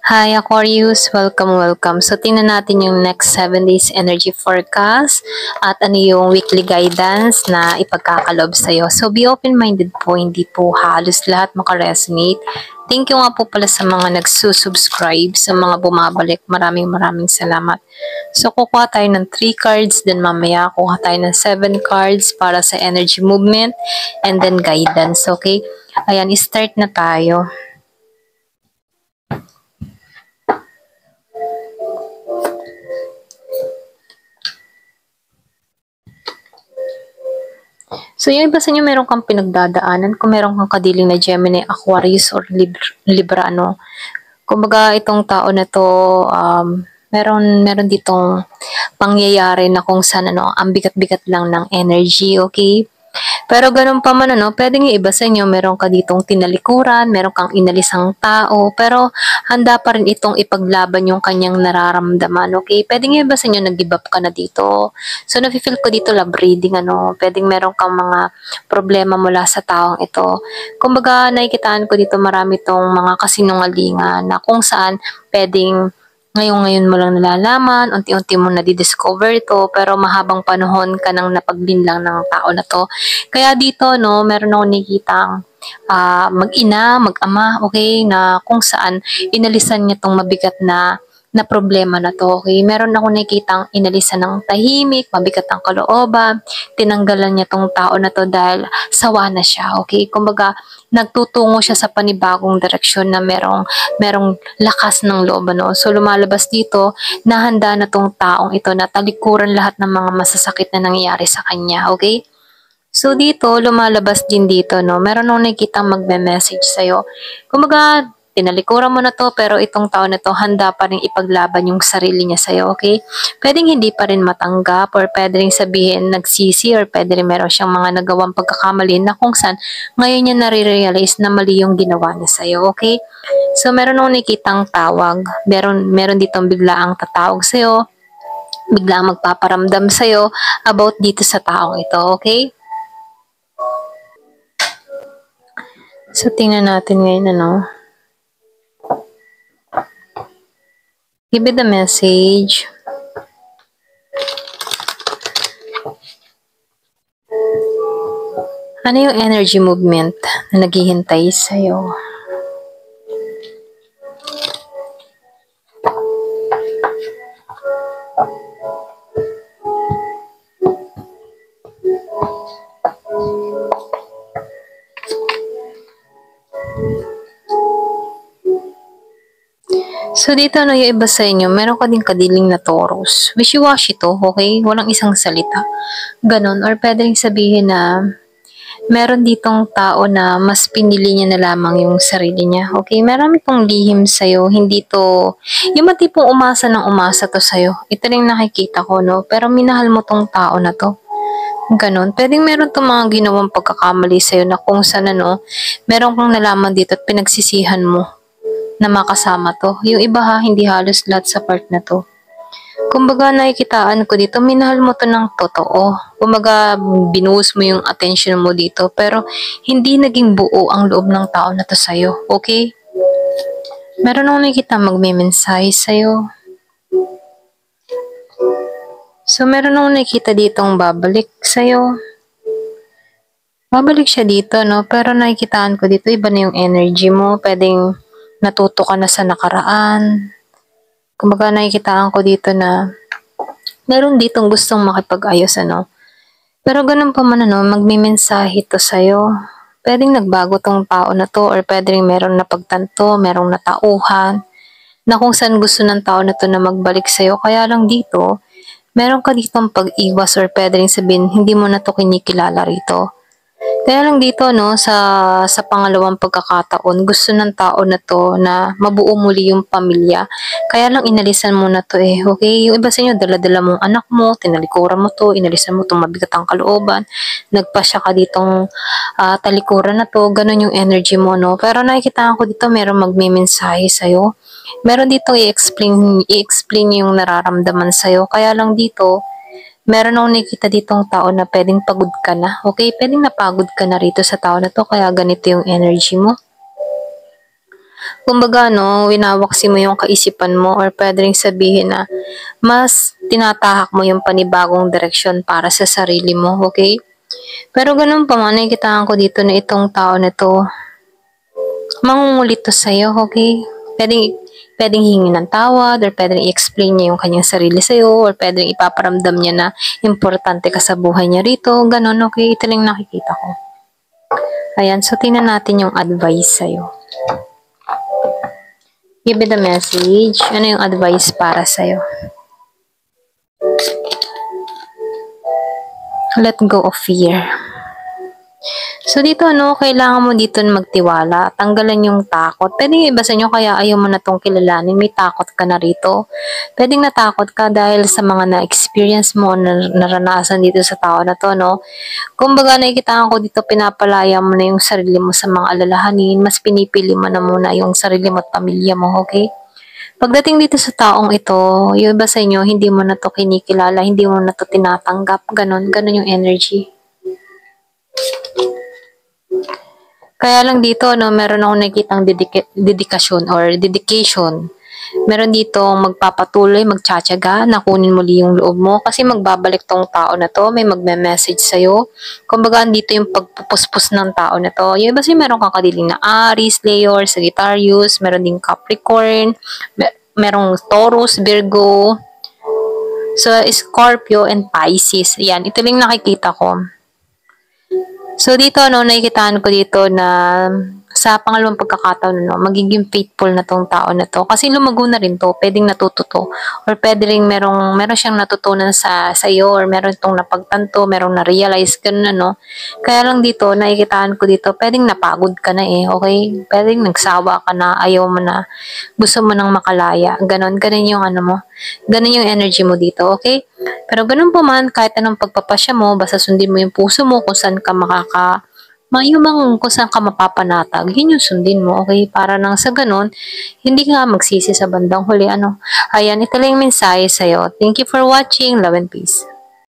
Hi Aquarius, welcome. So tingnan natin yung next 7 days energy forecast at ano yung weekly guidance na ipagkakalob sa'yo. So be open-minded po, hindi po halos lahat makaresonate. Thank you nga po pala sa mga nagsusubscribe, sa mga bumabalik. Maraming salamat. So kukuha tayo ng 3 cards, then mamaya kuha tayo ng 7 cards para sa energy movement and then guidance, okay? Ayan, start na tayo. So, yung iba sa inyo, meron kang pinagdadaanan. Kung meron kang kadiling na Gemini, Aquarius, or Libra, ano. Kumbaga, itong tao na to, meron ditong pangyayari na kung saan, ano, ang bigat-bigat lang ng energy, okay? Pero ganun pa man ano, pwedeng yung iba sa inyo, meron ka ditong tinalikuran, meron kang inalisang tao, pero handa pa rin itong ipaglaban yung kanyang nararamdaman, okay? Pwedeng yung iba sa inyo, nag-give up ka na dito. So, nafe-feel ko dito love reading, ano, pwedeng meron kang mga problema mula sa taong ito. Kumbaga, nakikitaan ko dito marami tong mga kasinungalingan na kung saan pwedeng ngayon mo lang nalalaman, unti-unti mo nadidiscover ito, pero mahabang panahon ka nang napaglinlang ng tao na to. Kaya dito, no, meron akong nakikitang mag-ina, mag-ama, okay, na kung saan inalisan niya tong mabigat na problema na to, okay? Meron ako nakikitang inalisan ng tahimik, mabigat ang kalooban, tinanggalan niya tong tao na to dahil sawa na siya, okay? Kumbaga, nagtutungo siya sa panibagong direksyon na merong lakas ng loob, ano? So, lumalabas dito na handa na tong taong ito na talikuran lahat ng mga masasakit na nangyayari sa kanya, okay? So, dito, lumalabas din dito, no? Meron akong nakikitang magme-message sa'yo. Kumbaga, tinalikuran mo na to, pero itong tao na to, handa pa rin ipaglaban yung sarili niya sa'yo, okay? Pwedeng hindi pa rin matanggap, or pwede rin sabihin nagsisi, or pwede rin meron siyang mga nagawang pagkakamali na kung saan ngayon niya nare-realize na mali yung ginawa niya sa'yo, okay? So, meron akong nakikitang tawag. Meron ditong biglaang tatawag sa'yo, biglaang magpaparamdam sa'yo about dito sa taong ito, okay? So, tingnan natin ngayon, ano. Give it a message. Ano yung energy movement na naghihintay sa'yo? So, dito na yung iba sa inyo, meron ka din kadiling na Taurus. Wishy-washy to, okay? Walang isang salita. Ganon. Or pwede rin sabihin na meron ditong tao na mas pinili niya na lamang yung sarili niya. Okay? Marami pong lihim sa'yo. Hindi to, yung matipong umasa ng umasa to sa'yo. Ito rin nakikita ko, no? Pero minahal mo tong tao na to. Ganon. Pwedeng meron tong mga ginawang pagkakamali sa'yo na kung saan, ano, meron kang nalaman dito at pinagsisihan mo na makasama to. Yung iba ha, hindi halos lahat sa part na to. Kumbaga, nakikitaan ko dito, minahal mo to ng totoo. Kumbaga, binuhos mo yung attention mo dito, pero hindi naging buo ang loob ng tao na to sa'yo. Okay? Meron akong nakikita magme-mensahe sa'yo. So, meron akong nakikita ditong babalik sa'yo. Babalik siya dito, no? Pero nakikitaan ko dito, iba na yung energy mo. Pwedeng natuto ka na sa nakaraan. Kumbaga, nakikitaan ko dito na meron ditong gustong makipag-ayos, ano. Pero ganun pa man, ano, magmimensahe to sa'yo. Pwedeng nagbago tong tao na to, or pwedeng meron na pagtanto, merong natauhan, na kung saan gusto ng tao na to na magbalik sa'yo. Kaya lang dito, meron ka ditong pag-iwas, or pwedeng sabihin, hindi mo na to kinikilala rito. Kaya lang dito, no, sa pangalawang pagkakataon, gusto ng tao na to na mabuo muli yung pamilya. Kaya lang inalisan mo na to eh, okay? Yung iba sa inyo, dala-dala mong anak mo, tinalikuran mo to, inalisan mo itong mabigat ang kalooban, nagpasya ka ditong talikuran na to, ganun yung energy mo, no? Pero nakikita ko dito, meron magmimensahe sa'yo. Meron dito i-explain yung nararamdaman sa'yo. Kaya lang dito, meron akong nakikita ditong tao na pwedeng pagod ka na. Okay? Pwedeng napagod ka na rito sa tao na to, kaya ganito yung energy mo. Kumbaga, no, winawaksi mo yung kaisipan mo or pwede ring sabihin na mas tinatahak mo yung panibagong direksyon para sa sarili mo, okay? Pero ganun pa man, nakikitaan ko dito na itong tao na to, mangungulit to sa'yo, okay? Pwedeng hingi ng tawad or pwedeng i-explain niya yung kanyang sarili sa'yo or pwedeng ipaparamdam niya na importante ka sa buhay niya rito, ganun, okay? Ito lang nakikita ko. Ayan, so tingnan natin yung advice sa'yo. Give me the message. Ano yung advice para sa'yo? Let go of fear. So dito, kailangan mo dito magtiwala. Tanggalan yung takot. Pwedeng iba sa inyo kaya ayaw mo na tong kilalanin. May takot ka na rito. Pwedeng natakot ka dahil sa mga na-experience mo, naranasan dito sa tao na to, no? Kumbaga, nakikitaan ko dito, pinapalaya mo na yung sarili mo sa mga alalahanin. Mas pinipili mo na muna yung sarili mo at pamilya mo, okay? Pagdating dito sa taong ito, yung iba sa inyo, hindi mo na to kinikilala, hindi mo na to tinatanggap. Ganon yung energy. Kaya lang dito, meron akong nakikitang dedikasyon or dedication. Meron dito magpapatuloy, magtsatsaga, na kunin muli yung loob mo kasi magbabalik tong tao na to, may magme-message sa'yo. Kumbaga, dito yung pagpupuspos ng tao na to. Yung iba kasi meron kang kadiling na Aries, Leo, Sagittarius, meron ding Capricorn, merong Taurus, Virgo, so Scorpio, and Pisces. Yan, ito lang nakikita ko. So dito, nakikitaan ko dito na sa pangalawang pagkakataon, magiging faithful na tong tao na to. Kasi lumago na rin to, pwedeng natuto to. Or pwede rin meron siyang natutunan sa iyo or meron tong napagtanto, merong na-realize, ganun, Kaya lang dito, nakikitaan ko dito, pwedeng napagod ka na okay? Pwedeng nagsawa ka na, ayaw mo na, gusto mo nang makalaya. Ganun yung mo. Ganun yung energy mo dito, okay? Pero ganun pa man, kahit anong pagpapasya mo, basta sundin mo yung puso mo kung saan ka kung saan ka mapapanatag, yun yung sundin mo, okay? Para nang sa ganun, hindi ka magsisi sa bandang huli, Ayan, ito lang yung mensahe sa'yo. Thank you for watching. Love and peace.